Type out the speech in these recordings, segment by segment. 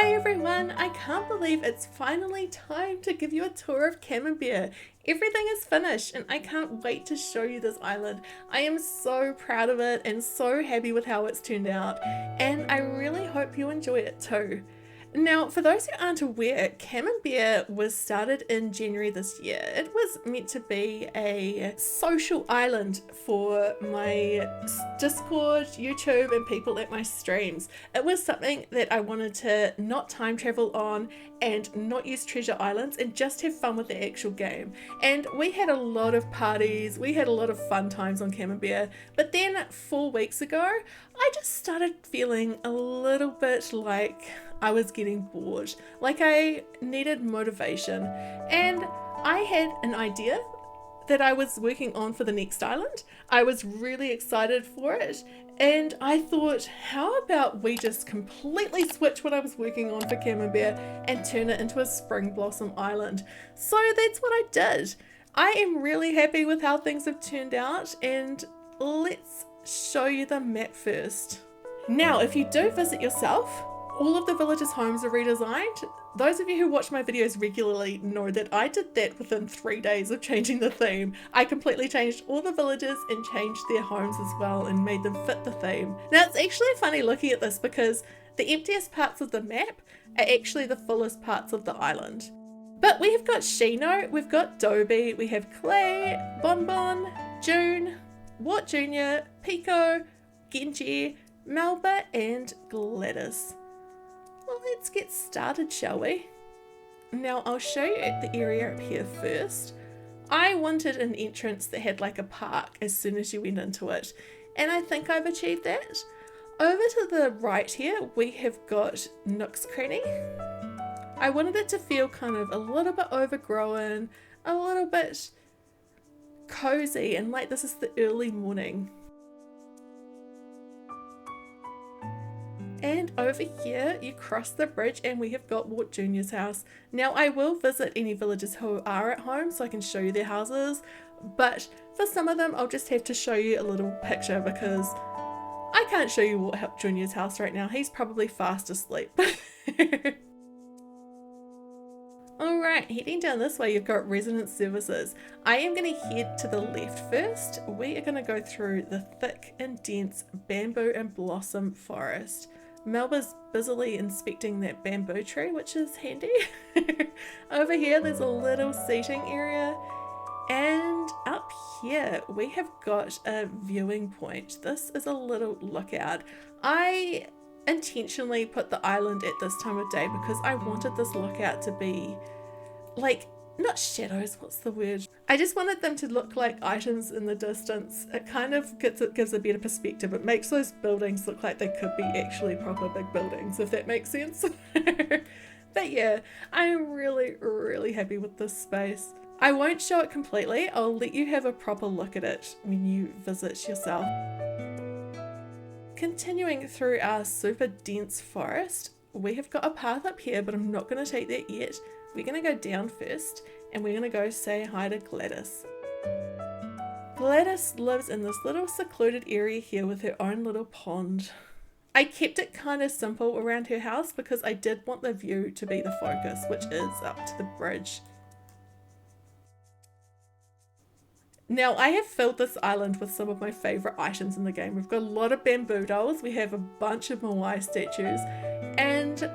Hi everyone, I can't believe it's finally time to give you a tour of Camembert. Everything is finished and I can't wait to show you this island. I am so proud of it and so happy with how it's turned out, and I really hope you enjoy it too. Now, for those who aren't aware, Camembert was started in January this year. It was meant to be a social island for my Discord, YouTube, and people at my streams. It was something that I wanted to not time travel on and not use treasure islands and just have fun with the actual game. And we had a lot of parties, we had a lot of fun times on Camembert, but then 4 weeks ago, I just started feeling a little bit like I was getting bored, like I needed motivation, and I had an idea that I was working on for the next island. I was really excited for it, and I thought, how about we just completely switch what I was working on for Camembert and turn it into a spring blossom island. So that's what I did. I am really happy with how things have turned out, and let's show you the map first. Now, if you do visit yourself, all of the villagers' homes are redesigned. Those of you who watch my videos regularly know that I did that within 3 days of changing the theme. I completely changed all the villagers and changed their homes as well and made them fit the theme. Now, it's actually funny looking at this because the emptiest parts of the map are actually the fullest parts of the island. But we have got Shino, we've got Dobie, we have Clay, Bonbon, June, Wart Jr., Pico, Genji, Melba, and Gladys. Well, let's get started, shall we? Now, I'll show you the area up here first. I wanted an entrance that had like a park as soon as you went into it, and I think I've achieved that. Over to the right here, we have got Nook's Cranny. I wanted it to feel kind of a little bit overgrown, a little bit cozy, and like this is the early morning. And over here you cross the bridge and we have got Wart Jr.'s house. Now, I will visit any villagers who are at home so I can show you their houses, but for some of them I'll just have to show you a little picture because I can't show you Wart Jr.'s house right now. He's probably fast asleep. Alright, heading down this way you've got resident services. I am going to head to the left first. We are going to go through the thick and dense bamboo and blossom forest. Melba's busily inspecting that bamboo tree, which is handy. Over here there's a little seating area, and up here we have got a viewing point. This is a little lookout. I intentionally put the island at this time of day because I wanted this lookout to be like, not shadows, what's the word? I just wanted them to look like items in the distance. It kind of gives a better perspective. It makes those buildings look like they could be actually proper big buildings, if that makes sense. But yeah, I'm really happy with this space. I won't show it completely. I'll let you have a proper look at it when you visit yourself. Continuing through our super dense forest, we have got a path up here, but I'm not going to take that yet. We're going to go down first and we're going to go say hi to Gladys. Gladys lives in this little secluded area here with her own little pond. I kept it kind of simple around her house because I did want the view to be the focus, which is up to the bridge. Now, I have filled this island with some of my favourite items in the game. We've got a lot of bamboo dolls, we have a bunch of Moai statues, and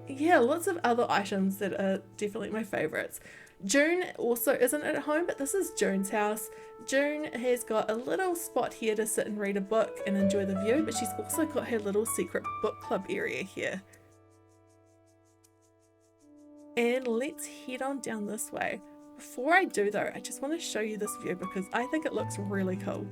yeah, lots of other items that are definitely my favourites. June also isn't at home, but this is June's house. June has got a little spot here to sit and read a book and enjoy the view, but she's also got her little secret book club area here. And let's head on down this way. Before I do though, I just want to show you this view because I think it looks really cool.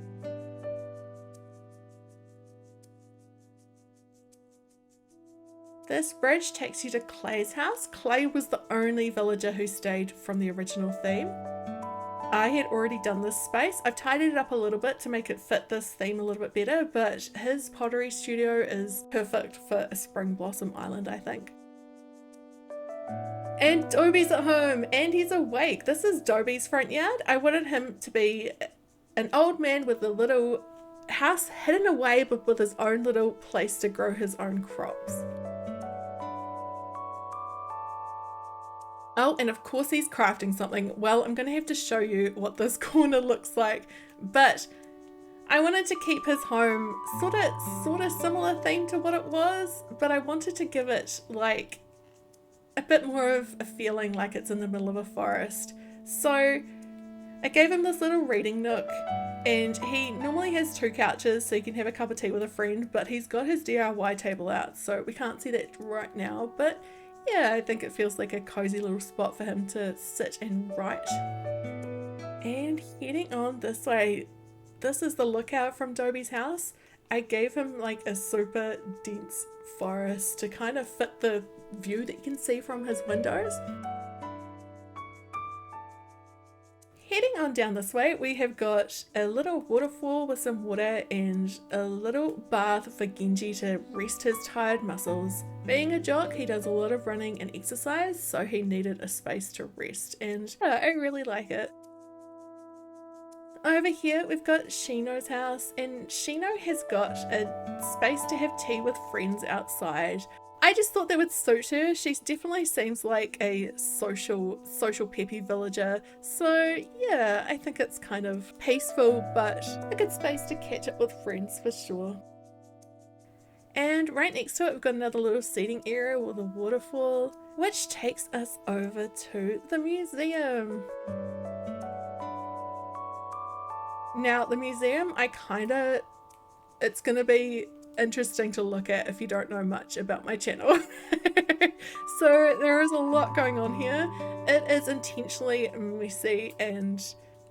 This bridge takes you to Clay's house. Clay was the only villager who stayed from the original theme. I had already done this space. I've tidied it up a little bit to make it fit this theme a little bit better, but his pottery studio is perfect for a spring blossom island, I think. And Dobie's at home and he's awake. This is Dobie's front yard. I wanted him to be an old man with a little house hidden away but with his own little place to grow his own crops. Oh, and of course he's crafting something. Well, I'm going to have to show you what this corner looks like, but I wanted to keep his home sort of similar theme to what it was, but I wanted to give it like a bit more of a feeling like it's in the middle of a forest. So I gave him this little reading nook, and he normally has 2 couches so you can have a cup of tea with a friend, but he's got his DIY table out, so we can't see that right now, but yeah, I think it feels like a cozy little spot for him to sit and write. And heading on this way, this is the lookout from Dobie's house. I gave him like a super dense forest to kind of fit the view that you can see from his windows. Heading on down this way, we have got a little waterfall with some water and a little bath for Genji to rest his tired muscles. Being a jock, he does a lot of running and exercise, so he needed a space to rest, and yeah, I really like it. Over here we've got Shino's house, and Shino has got a space to have tea with friends outside. I just thought that would suit her. She definitely seems like a social peppy villager. So yeah, I think it's kind of peaceful, but a good space to catch up with friends for sure. And right next to it, we've got another little seating area with a waterfall, which takes us over to the museum. Now, the museum, it's gonna be interesting to look at if you don't know much about my channel. So there is a lot going on here. It is intentionally messy and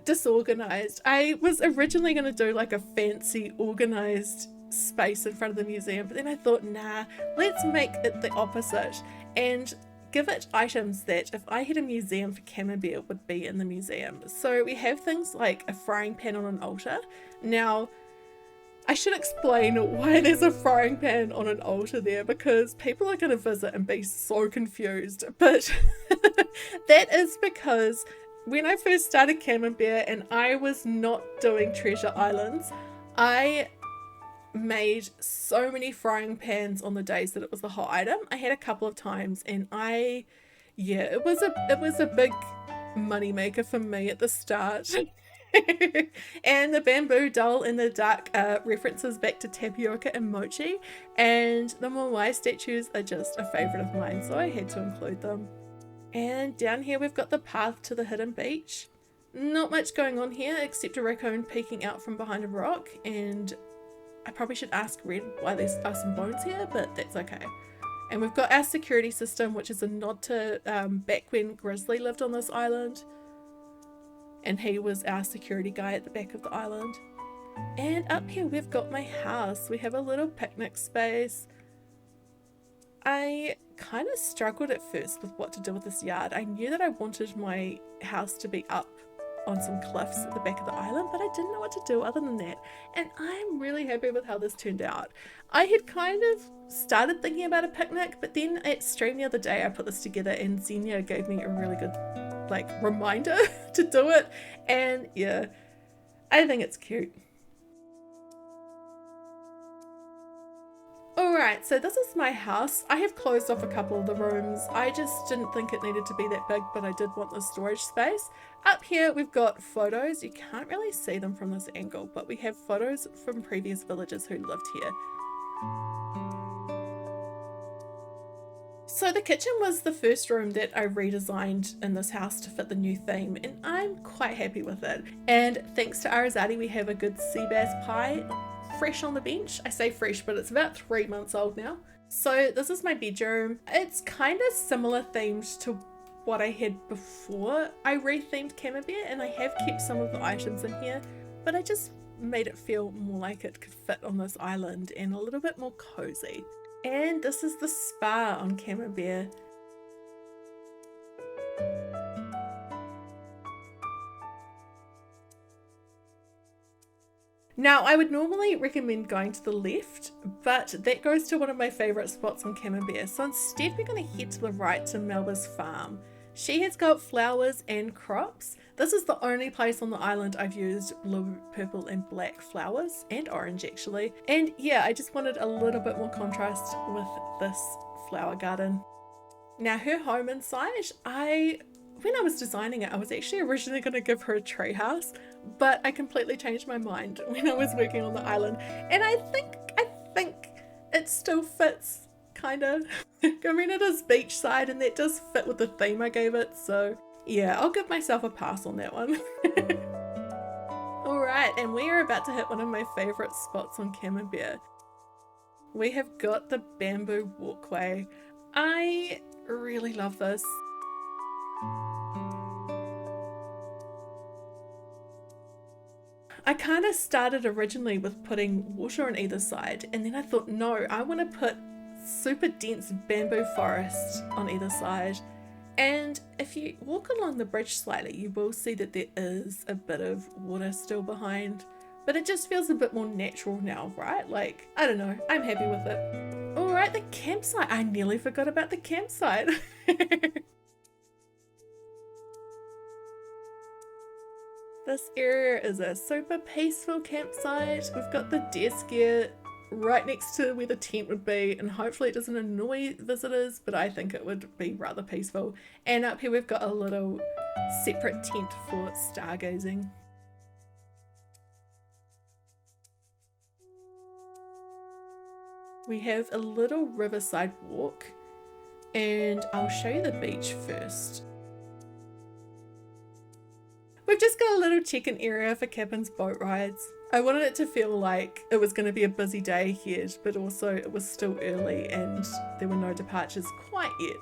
disorganized. I was originally going to do like a fancy organized space in front of the museum, but then I thought, nah, let's make it the opposite and give it items that if I had a museum for Camembert would be in the museum. So we have things like a frying pan on an altar. Now, I should explain why there's a frying pan on an altar there, because people are going to visit and be so confused. But that is because when I first started Camembert and I was not doing treasure islands, I made so many frying pans on the days that it was the hot item. I had a couple of times, and it was a big money maker for me at the start. And the bamboo doll in the dark references back to tapioca and mochi, and the Moai statues are just a favourite of mine, so I had to include them. And down here we've got the path to the hidden beach. Not much going on here except a raccoon peeking out from behind a rock, and I probably should ask Red why there are some bones here, but that's okay. And we've got our security system, which is a nod to back when Grizzly lived on this island, and he was our security guy at the back of the island. And up here we've got my house. We have a little picnic space. I kind of struggled at first with what to do with this yard. I knew that I wanted my house to be up on some cliffs at the back of the island, but I didn't know what to do other than that, and I'm really happy with how this turned out. I had kind of started thinking about a picnic, but then at stream the other day I put this together and Xenia gave me a really good reminder to do it, and yeah, I think it's cute. Alright, so this is my house. I have closed off a couple of the rooms. I just didn't think it needed to be that big, but I did want the storage space. Up here we've got photos. You can't really see them from this angle, but we have photos from previous villagers who lived here. So the kitchen was the first room that I redesigned in this house to fit the new theme, and I'm quite happy with it. And thanks to Arizati, we have a good sea bass pie fresh on the bench. I say fresh, but it's about 3 months old now. So this is my bedroom. It's kind of similar themed to what I had before I rethemed Camembert, and I have kept some of the items in here, but I just made it feel more like it could fit on this island and a little bit more cozy. And this is the spa on Camembert. Now, I would normally recommend going to the left, but that goes to one of my favourite spots on Camembert, so instead we're going to head to the right to Melba's farm. She has got flowers and crops. This is the only place on the island I've used blue, purple and black flowers, and orange actually. And yeah, I just wanted a little bit more contrast with this flower garden. Now her home inside, when I was designing it, I was actually originally going to give her a treehouse, but I completely changed my mind when I was working on the island, and I think it still fits, kind of. I mean, it is beachside, and that does fit with the theme I gave it, so yeah, I'll give myself a pass on that one. Alright, and we are about to hit one of my favourite spots on Camembert. We have got the bamboo walkway. I really love this. I kind of started originally with putting water on either side, and then I thought, no, I want to put super dense bamboo forest on either side. And if you walk along the bridge slightly, you will see that there is a bit of water still behind, but it just feels a bit more natural now, right? Like, I don't know, I'm happy with it. Alright, the campsite. I nearly forgot about the campsite. This area is a super peaceful campsite. We've got the desk here right next to where the tent would be, and hopefully it doesn't annoy visitors, but I think it would be rather peaceful. And up here we've got a little separate tent for stargazing. We have a little riverside walk, and I'll show you the beach first. We've just got a little check-in area for Captain's boat rides. I wanted it to feel like it was going to be a busy day ahead, but also it was still early and there were no departures quite yet.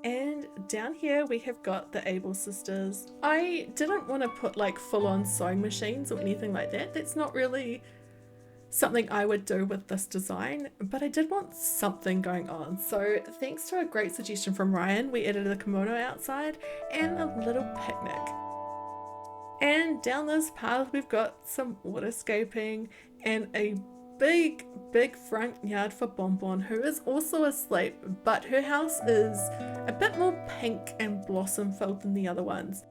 And down here we have got the Able sisters. I didn't want to put like full-on sewing machines or anything like that. That's not really something I would do with this design, but I did want something going on. So thanks to a great suggestion from Ryan, we added a kimono outside and a little picnic. And down this path we've got some waterscaping and a big front yard for Bonbon, who is also asleep, but her house is a bit more pink and blossom filled than the other ones.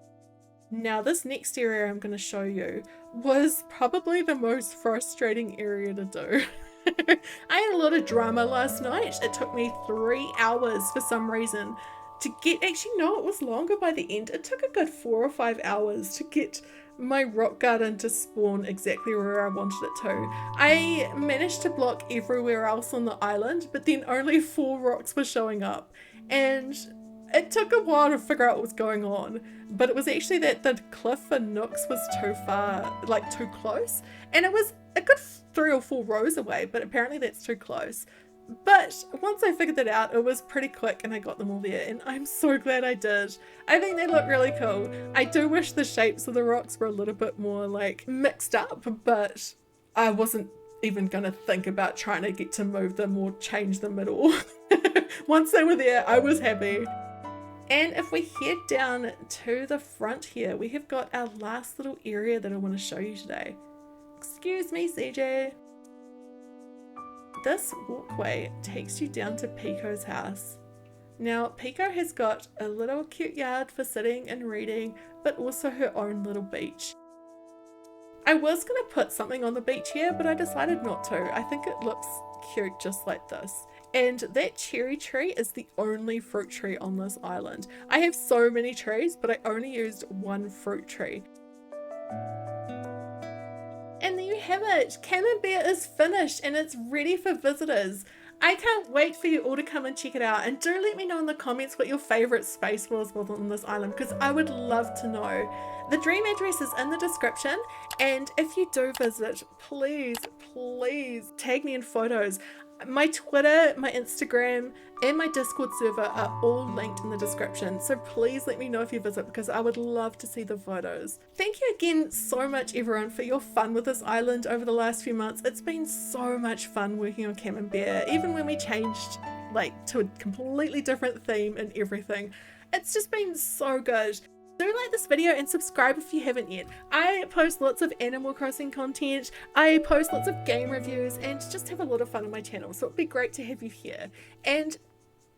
Now this next area I'm going to show you was probably the most frustrating area to do. I had a lot of drama last night. It took me 3 hours for some reason to get, actually no, it was longer by the end. It took a good 4 or 5 hours to get my rock garden to spawn exactly where I wanted it to. I managed to block everywhere else on the island, but then only 4 rocks were showing up, and it took a while to figure out what was going on, but it was actually that the cliff for Nooks was too far, like too close, and it was a good 3 or 4 rows away, but apparently that's too close. But once I figured that out, it was pretty quick and I got them all there, and I'm so glad I did. I think they look really cool. I do wish the shapes of the rocks were a little bit more like mixed up, but I wasn't even gonna think about trying to get to move them or change them at all. Once they were there, I was happy. And if we head down to the front here, we have got our last little area that I want to show you today. Excuse me, CJ. This walkway takes you down to Pico's house. Now, Pico has got a little cute yard for sitting and reading, but also her own little beach. I was going to put something on the beach here, but I decided not to. I think it looks cute just like this. And that cherry tree is the only fruit tree on this island. I have so many trees, but I only used 1 fruit tree. And there you have it. Camembert is finished and it's ready for visitors. I can't wait for you all to come and check it out, and do let me know in the comments what your favourite space was on this island, because I would love to know. The dream address is in the description, and if you do visit, please tag me in photos. My Twitter, my Instagram, and my Discord server are all linked in the description, so please let me know if you visit, because I would love to see the photos. Thank you again so much everyone for your fun with this island over the last few months. It's been so much fun working on Camembert, even when we changed like to a completely different theme and everything. It's just been so good. Do like this video and subscribe if you haven't yet. I post lots of Animal Crossing content, I post lots of game reviews, and just have a lot of fun on my channel, so it'd be great to have you here. And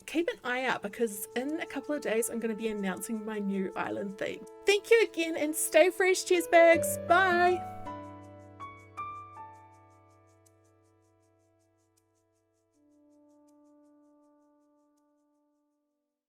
keep an eye out, because in a couple of days I'm going to be announcing my new island theme. Thank you again and stay fresh, cheers bags. Bye!